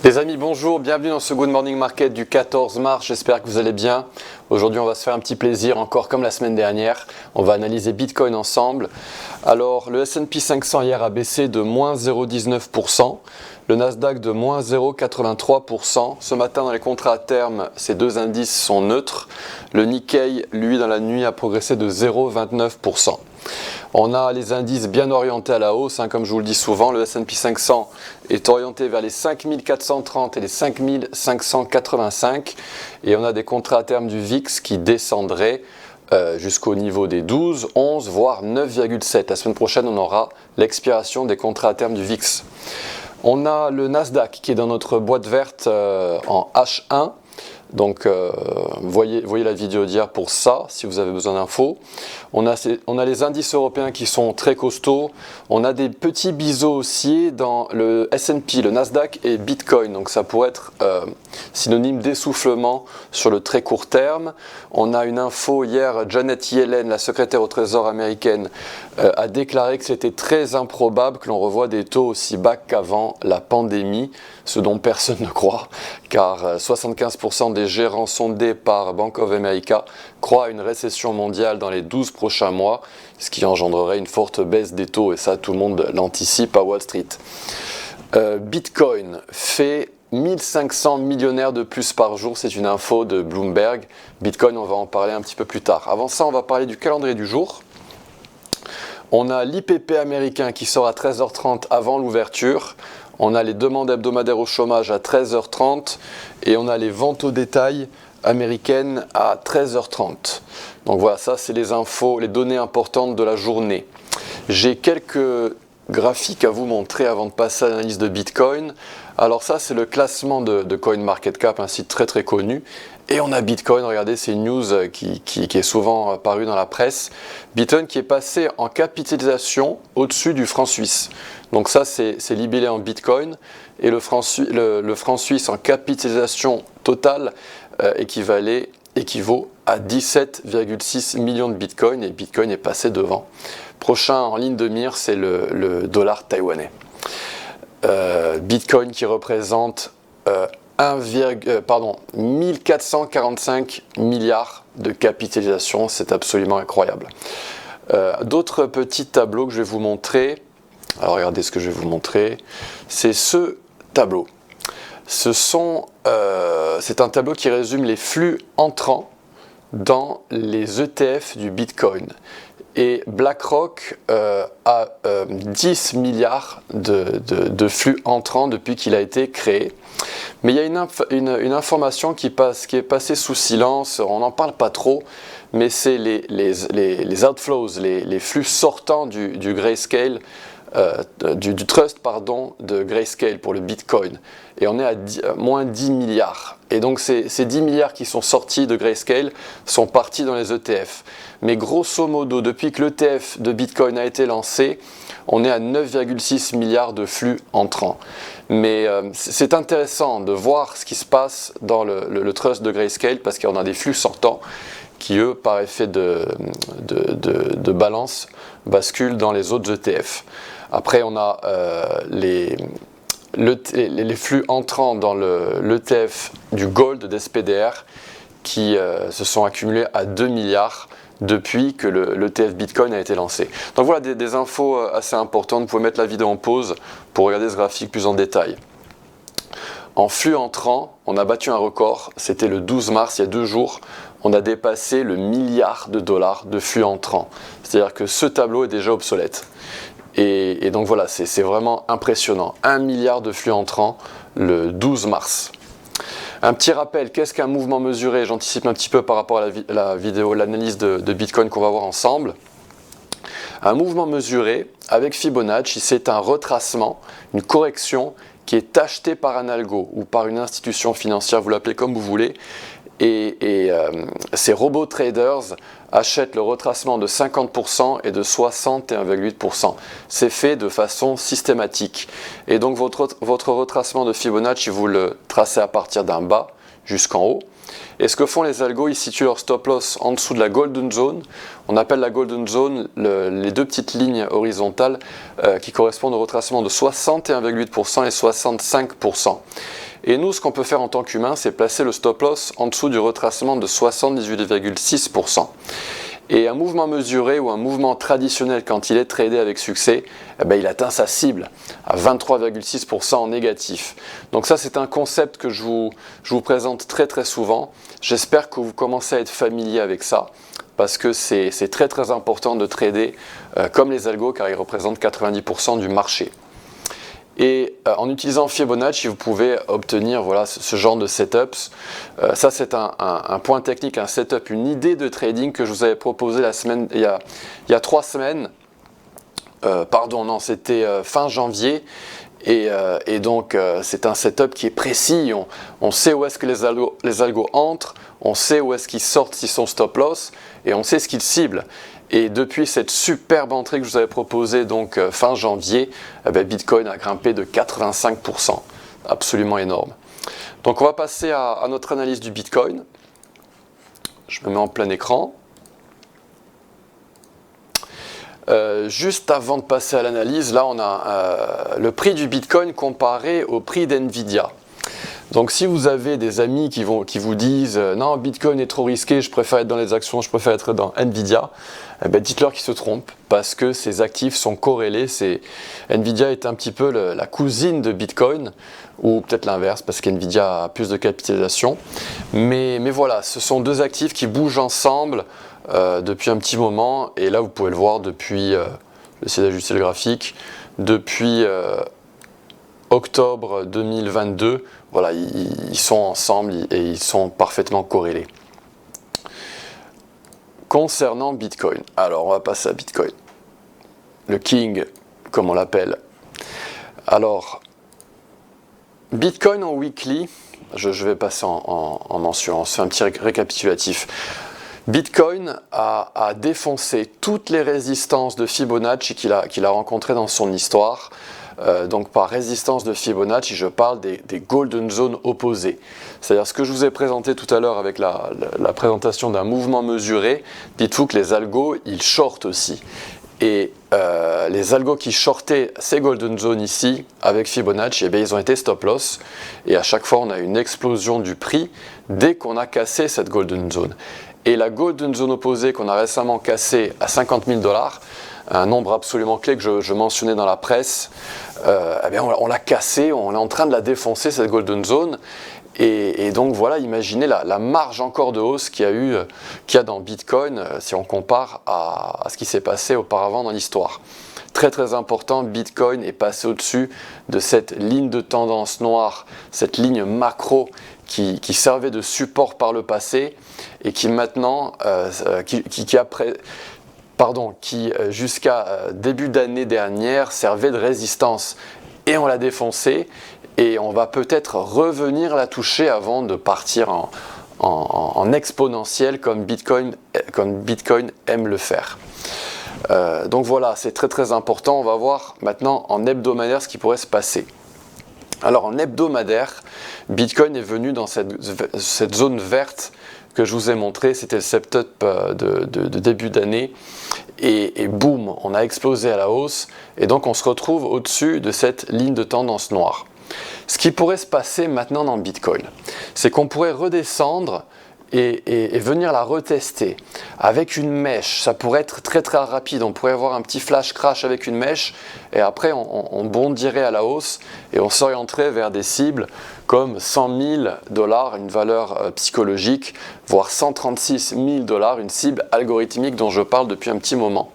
Les amis, bonjour, bienvenue dans ce Good Morning Market du 14 mars, j'espère que vous allez bien. Aujourd'hui, on va se faire un petit plaisir, encore comme la semaine dernière. On va analyser Bitcoin ensemble. Alors, le S&P 500 hier a baissé de moins 0,19%, le Nasdaq de moins 0,83%. Ce matin, dans les contrats à terme, ces deux indices sont neutres. Le Nikkei, lui, dans la nuit, a progressé de 0,29%. On a les indices bien orientés à la hausse, comme je vous le dis souvent. Le S&P 500 est orienté vers les 5430 et les 5585. Et on a des contrats à terme du VIX qui descendraient jusqu'au niveau des 12, 11, voire 9,7. La semaine prochaine, on aura l'expiration des contrats à terme du VIX. On a le Nasdaq qui est dans notre boîte verte en H1. Donc, voyez la vidéo d'hier pour ça, si vous avez besoin d'infos. On a les indices européens qui sont très costauds. On a des petits biseaux haussiers dans le S&P, le Nasdaq et Bitcoin. Donc, ça pourrait être synonyme d'essoufflement sur le très court terme. On a une info hier, Janet Yellen, la secrétaire au Trésor américaine, a déclaré que c'était très improbable que l'on revoie des taux aussi bas qu'avant la pandémie, ce dont personne ne croit, car 75% des gérants sondés par Bank of America croient à une récession mondiale dans les 12 prochains mois, ce qui engendrerait une forte baisse des taux, et ça tout le monde l'anticipe à Wall Street. Bitcoin fait 1500 millionnaires de plus par jour, c'est une info de Bloomberg. Bitcoin, on va en parler un petit peu plus tard. Avant ça, on va parler du calendrier du jour. On a l'IPP américain qui sort à 13h30 avant l'ouverture. On a les demandes hebdomadaires au chômage à 13h30 et on a les ventes au détail américaines à 13h30. Donc voilà, ça c'est les infos, les données importantes de la journée. J'ai quelques graphiques à vous montrer avant de passer à l'analyse de Bitcoin. Alors ça c'est le classement de CoinMarketCap, un site très très connu. Et on a Bitcoin, regardez, c'est une news qui est souvent parue dans la presse. Bitcoin qui est passé en capitalisation au-dessus du franc suisse. Donc ça, c'est libellé en Bitcoin. Et le franc suisse en capitalisation totale équivaut à 17,6 millions de Bitcoin. Et Bitcoin est passé devant. Prochain en ligne de mire, c'est le dollar taïwanais. Bitcoin qui représente 1445 milliards de capitalisation, c'est absolument incroyable. D'autres petits tableaux que je vais vous montrer. Alors regardez ce que je vais vous montrer. C'est ce tableau. C'est un tableau qui résume les flux entrants dans les ETF du Bitcoin. Et BlackRock a 10 milliards de flux entrants depuis qu'il a été créé. Mais il y a une information qui est passée sous silence, on n'en parle pas trop, mais c'est les outflows, les flux sortants du Grayscale, du trust de Grayscale pour le Bitcoin. Et on est à moins 10 milliards. Et donc ces 10 milliards qui sont sortis de Grayscale sont partis dans les ETF. Mais grosso modo, depuis que l'ETF de Bitcoin a été lancé, on est à 9,6 milliards de flux entrants. Mais c'est intéressant de voir ce qui se passe dans le trust de Grayscale parce qu'on a des flux sortants qui, eux, par effet de balance, basculent dans les autres ETF. Après, on a les flux entrants dans l'ETF du Gold d'SPDR qui se sont accumulés à 2 milliards depuis que l'ETF Bitcoin a été lancé. Donc voilà des infos assez importantes. Vous pouvez mettre la vidéo en pause pour regarder ce graphique plus en détail. En flux entrant, on a battu un record. C'était le 12 mars, il y a 2 jours. On a dépassé le milliard de dollars de flux entrants. C'est-à-dire que ce tableau est déjà obsolète. Et donc voilà, c'est vraiment impressionnant. 1 milliard de flux entrants le 12 mars. Un petit rappel, qu'est-ce qu'un mouvement mesuré? J'anticipe un petit peu par rapport à la vidéo, l'analyse de Bitcoin qu'on va voir ensemble. Un mouvement mesuré avec Fibonacci, c'est un retracement, une correction qui est achetée par un algo ou par une institution financière, vous l'appelez comme vous voulez. Et ces robots traders achètent le retracement de 50% et de 61,8%. C'est fait de façon systématique. Et donc votre retracement de Fibonacci, vous le tracez à partir d'un bas jusqu'en haut. Et ce que font les algos, ils situent leur stop loss en dessous de la golden zone. On appelle la golden zone les deux petites lignes horizontales qui correspondent au retracement de 61,8% et 65%. Et nous, ce qu'on peut faire en tant qu'humain, c'est placer le stop loss en dessous du retracement de 78,6%. Et un mouvement mesuré ou un mouvement traditionnel, quand il est tradé avec succès, eh ben, il atteint sa cible à 23,6% en négatif. Donc ça, c'est un concept que je vous présente très très souvent. J'espère que vous commencez à être familier avec ça, parce que c'est très très important de trader comme les algos, car ils représentent 90% du marché. Et en utilisant Fibonacci, vous pouvez obtenir voilà, ce genre de setups. Ça, c'est un point technique, un setup, une idée de trading que je vous avais proposé il y a 3 semaines. Pardon, non, c'était fin janvier. Et donc, c'est un setup qui est précis. On sait où est-ce que les algos entrent, on sait où est-ce qu'ils sortent s'ils sont stop loss, et on sait ce qu'ils ciblent. Et depuis cette superbe entrée que je vous avais proposée donc fin janvier, Bitcoin a grimpé de 85%. Absolument énorme. Donc on va passer à notre analyse du Bitcoin. Je me mets en plein écran. Juste avant de passer à l'analyse, là on a le prix du Bitcoin comparé au prix d'NVIDIA. Donc si vous avez des amis qui vous disent non, Bitcoin est trop risqué, je préfère être dans les actions, je préfère être dans Nvidia, dites-leur qu'ils se trompent, parce que ces actifs sont corrélés. Nvidia est un petit peu la cousine de Bitcoin, ou peut-être l'inverse, parce qu'Nvidia a plus de capitalisation. Mais voilà, ce sont deux actifs qui bougent ensemble depuis un petit moment, et là vous pouvez le voir depuis, je vais essayer d'ajuster le graphique, depuis octobre 2022, voilà, ils sont ensemble et ils sont parfaitement corrélés. Concernant Bitcoin, alors on va passer à Bitcoin, le King, comme on l'appelle. Alors, Bitcoin en weekly, je vais passer en mensuel, on se fait un petit récapitulatif. Bitcoin a défoncé toutes les résistances de Fibonacci qu'il a rencontrées dans son histoire. Donc par résistance de Fibonacci, je parle des golden zones opposées. C'est-à-dire ce que je vous ai présenté tout à l'heure avec la présentation d'un mouvement mesuré, dites-vous que les algos, ils shortent aussi. Et les algos qui shortaient ces golden zones ici, avec Fibonacci, eh bien, ils ont été stop loss. Et à chaque fois, on a une explosion du prix dès qu'on a cassé cette golden zone. Et la golden zone opposée qu'on a récemment cassée à 50 000 $, un nombre absolument clé que je mentionnais dans la presse, eh bien on l'a cassée, on est en train de la défoncer, cette golden zone. Et donc voilà, imaginez la marge encore de hausse qu'il y a dans Bitcoin si on compare à ce qui s'est passé auparavant dans l'histoire. Très très important, Bitcoin est passé au-dessus de cette ligne de tendance noire, cette ligne macro qui servait de support par le passé et qui maintenant, qui jusqu'à début d'année dernière servait de résistance. Et on l'a défoncé et on va peut-être revenir la toucher avant de partir en exponentiel comme Bitcoin aime le faire. Donc voilà, c'est très très important. On va voir maintenant en hebdomadaire ce qui pourrait se passer. Alors en hebdomadaire, Bitcoin est venu dans cette zone verte que je vous ai montré, c'était le setup de début d'année, et boum, on a explosé à la hausse, et donc on se retrouve au-dessus de cette ligne de tendance noire. Ce qui pourrait se passer maintenant dans Bitcoin, c'est qu'on pourrait redescendre et venir la retester avec une mèche. Ça pourrait être très très rapide, on pourrait avoir un petit flash crash avec une mèche et après on bondirait à la hausse et on s'orienterait vers des cibles comme 100 000 $, une valeur psychologique, voire 136 000 $, une cible algorithmique dont je parle depuis un petit moment.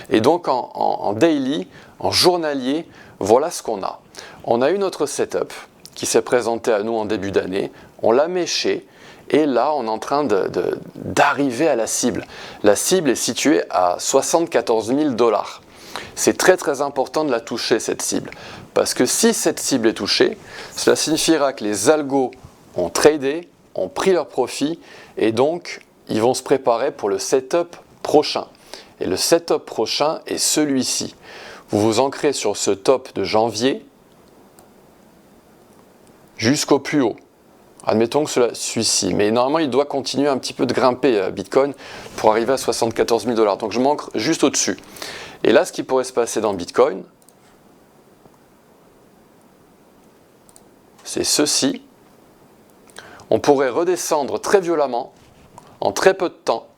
Et donc en daily, en journalier, voilà ce qu'on a. On a eu notre setup qui s'est présenté à nous en début d'année, on l'a méché, et là on est en train d'arriver à la cible. La cible est située à 74 000 $. C'est très très important de la toucher, cette cible, parce que si cette cible est touchée, cela signifiera que les algos ont tradé, ont pris leur profit, et donc ils vont se préparer pour le setup prochain. Et le setup prochain est celui-ci. Vous vous ancrez sur ce top de janvier jusqu'au plus haut. Admettons que celui-ci, mais normalement il doit continuer un petit peu de grimper Bitcoin pour arriver à 74 000 $. Donc je m'ancre juste au-dessus. Et là, ce qui pourrait se passer dans Bitcoin, c'est ceci. On pourrait redescendre très violemment, en très peu de temps,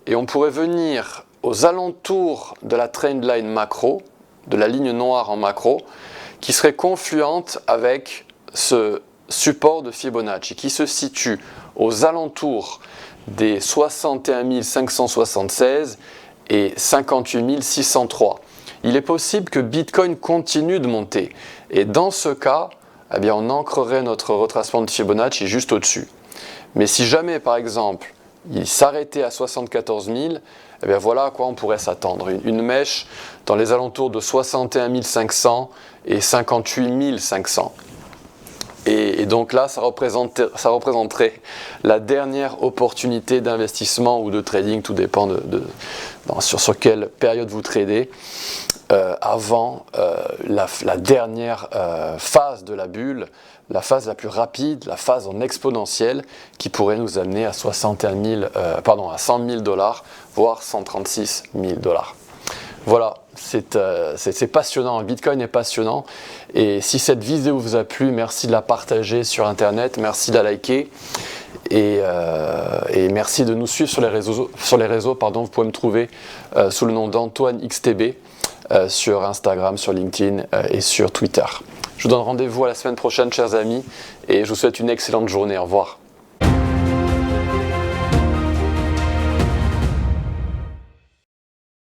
et on pourrait venir aux alentours de la trendline macro, de la ligne noire en macro, qui serait confluente avec ce support de Fibonacci, qui se situe aux alentours des 61 576 et 58 603. Il est possible que Bitcoin continue de monter, et dans ce cas, eh bien, on ancrerait notre retracement de Fibonacci juste au-dessus. Mais si jamais, par exemple, il s'arrêtait à 74 000, eh bien voilà à quoi on pourrait s'attendre. Une mèche dans les alentours de 61 500 et 58 500. Et donc là, ça représenterait la dernière opportunité d'investissement ou de trading, tout dépend sur quelle période vous tradez, avant la dernière phase de la bulle, la phase la plus rapide, la phase en exponentielle, qui pourrait nous amener à 100 000 $, voire 136 000 $. Voilà, c'est passionnant, Bitcoin est passionnant, et si cette vidéo vous a plu, merci de la partager sur internet, merci de la liker, et merci de nous suivre sur les réseaux, vous pouvez me trouver sous le nom d'Antoine XTB sur Instagram, sur LinkedIn et sur Twitter. Je vous donne rendez-vous à la semaine prochaine, chers amis, et je vous souhaite une excellente journée, au revoir.